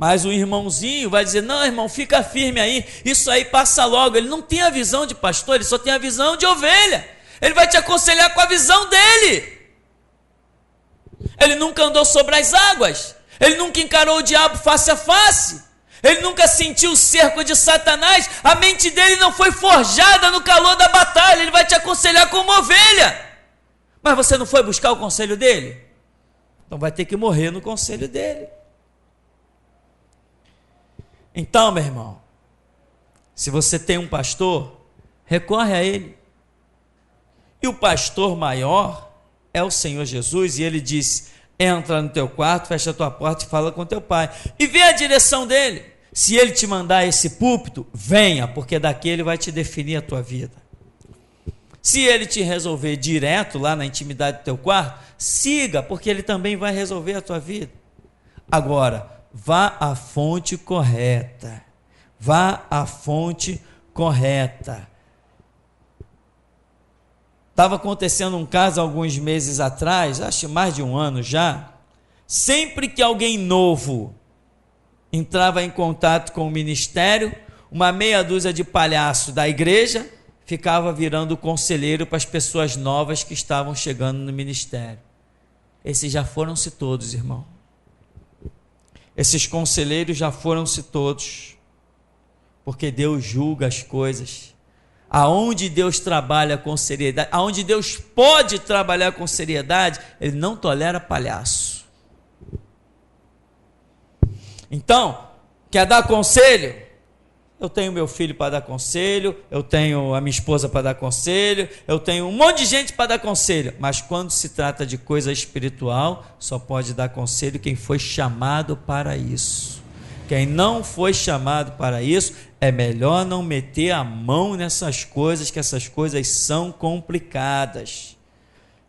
Mas o irmãozinho vai dizer: não, irmão, fica firme aí, isso aí passa logo. Ele não tem a visão de pastor, ele só tem a visão de ovelha. Ele vai te aconselhar com a visão dele. Ele nunca andou sobre as águas, ele nunca encarou o diabo face a face, ele nunca sentiu o cerco de Satanás, a mente dele não foi forjada no calor da batalha. Ele vai te aconselhar como ovelha. Mas você não foi buscar o conselho dele? Então vai ter que morrer no conselho dele. Então, meu irmão, se você tem um pastor, recorre a ele. E o pastor maior é o Senhor Jesus, e ele disse: entra no teu quarto, fecha a tua porta e fala com teu pai. E vê a direção dele. Se ele te mandar esse púlpito, venha, porque daqui ele vai te definir a tua vida. Se ele te resolver direto lá na intimidade do teu quarto, siga, porque ele também vai resolver a tua vida. Agora, vá à fonte correta. Vá à fonte correta. Estava acontecendo um caso alguns meses atrás, acho mais de um ano já. Sempre que alguém novo entrava em contato com o ministério, uma meia dúzia de palhaço da igreja ficava virando conselheiro para as pessoas novas que estavam chegando no ministério. Esses já foram-se todos, irmão. Esses conselheiros já foram-se todos, porque Deus julga as coisas. Aonde Deus trabalha com seriedade, aonde Deus pode trabalhar com seriedade, Ele não tolera palhaço. Então, quer dar conselho? Eu tenho meu filho para dar conselho, eu tenho a minha esposa para dar conselho, eu tenho um monte de gente para dar conselho, mas quando se trata de coisa espiritual, só pode dar conselho quem foi chamado para isso. Quem não foi chamado para isso, é melhor não meter a mão nessas coisas, que essas coisas são complicadas.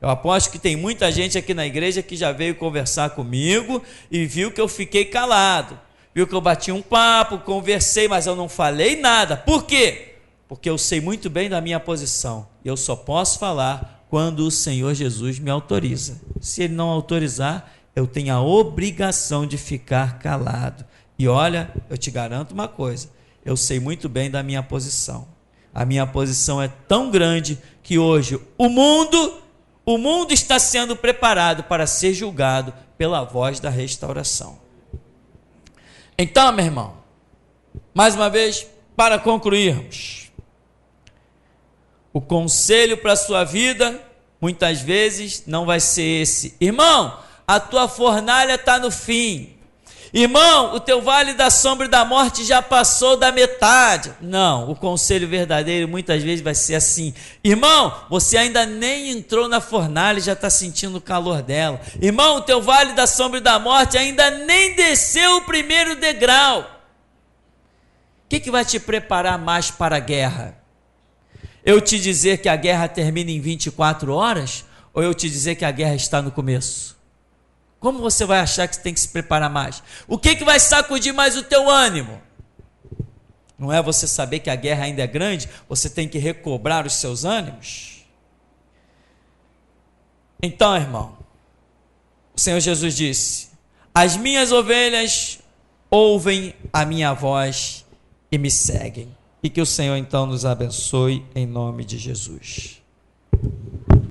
Eu aposto que tem muita gente aqui na igreja que já veio conversar comigo e viu que eu fiquei calado. Viu que eu bati um papo, conversei, mas eu não falei nada. Por quê? Porque eu sei muito bem da minha posição. E eu só posso falar quando o Senhor Jesus me autoriza. Se Ele não autorizar, eu tenho a obrigação de ficar calado. E olha, eu te garanto uma coisa, eu sei muito bem da minha posição. A minha posição é tão grande que hoje o mundo está sendo preparado para ser julgado pela voz da restauração. Então, meu irmão, mais uma vez, para concluirmos, o conselho para a sua vida, muitas vezes, não vai ser esse: irmão, a tua fornalha está no fim. Irmão, o teu vale da sombra e da morte já passou da metade. Não, o conselho verdadeiro muitas vezes vai ser assim: irmão, você ainda nem entrou na fornalha e já está sentindo o calor dela. Irmão, o teu vale da sombra e da morte ainda nem desceu o primeiro degrau. O que vai te preparar mais para a guerra? Eu te dizer que a guerra termina em 24 horas? Ou eu te dizer que a guerra está no começo? Como você vai achar que você tem que se preparar mais? O que vai sacudir mais o teu ânimo? Não é você saber que a guerra ainda é grande? Você tem que recobrar os seus ânimos? Então, irmão, o Senhor Jesus disse: as minhas ovelhas ouvem a minha voz e me seguem. E que o Senhor então nos abençoe em nome de Jesus.